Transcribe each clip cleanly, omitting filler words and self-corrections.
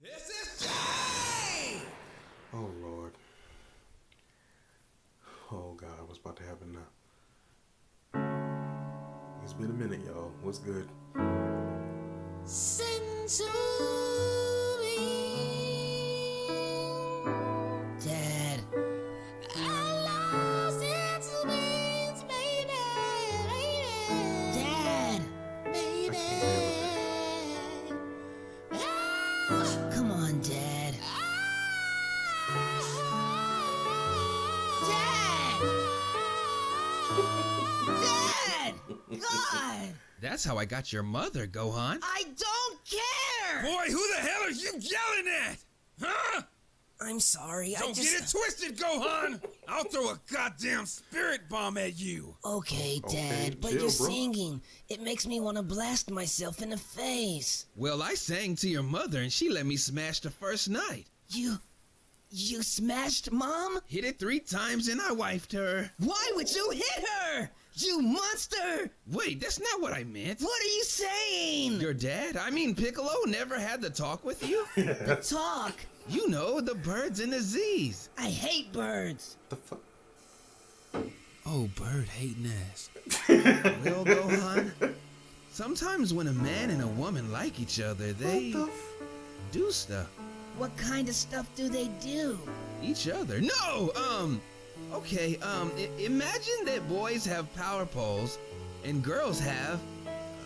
SSJ! Oh, Lord. Oh, God, what's about to happen now? It's been a minute, y'all. What's good? Send to me, Dad. I lost its wings, baby. Dad, baby. Come on, Dad. Dad! God! That's how I got your mother, Gohan. I don't care! Boy, who the hell are you yelling at? Huh? I'm sorry, Don't get it twisted, Gohan! I'll throw a goddamn spirit bomb at you! Okay, Dad, but chill, you're bro. singing. It makes me want to blast myself in the face. Well, I sang to your mother and she let me smash the first night. You smashed Mom? Hit it 3 times and I wifed her. Why would you hit her? You monster! Wait, that's not what I meant. What are you saying? Your dad, I mean Piccolo, never had the talk with you? The talk. You know, the birds and the Z's. I hate birds. The fuck? Oh, bird hating ass. Well, Gohan, sometimes when a man and a woman like each other, they do stuff. What kind of stuff do they do? Each other. No, okay, imagine that boys have power poles and girls have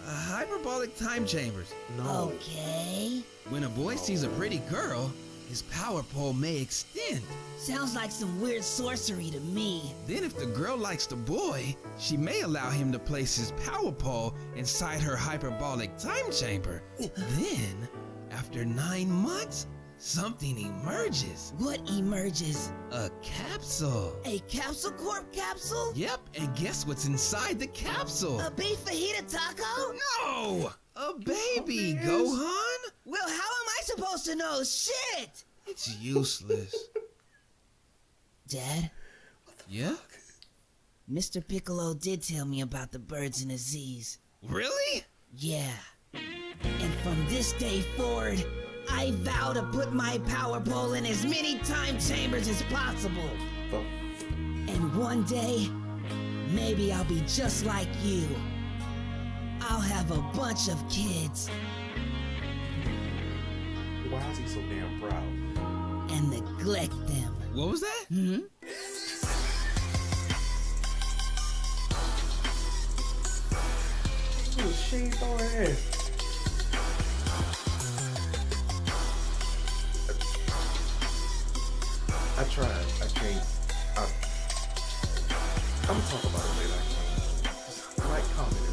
hyperbolic time chambers. No. Okay. When a boy sees a pretty girl, his power pole may extend. Sounds like some weird sorcery to me. Then if the girl likes the boy, she may allow him to place his power pole inside her hyperbolic time chamber. Then, after 9 months, something emerges. What emerges? A capsule. A capsule corp capsule? Yep, and guess what's inside the capsule? A beef fajita taco? No! A baby, Gohan! Well, how am I supposed to know? Shit! It's useless. Dad, Yeah? Mr. Piccolo did tell me about the birds and the Z's. Really? Yeah. And from this day forward, I vow to put my power pole in as many time chambers as possible. The And one day, maybe I'll be just like you. I'll have a bunch of kids Why is he so damn proud? and neglect them. What was that? Hmm? Ooh, she ain't throwing ass. I tried. I can't. I'm gonna talk about it later. I can't. Just like, comment,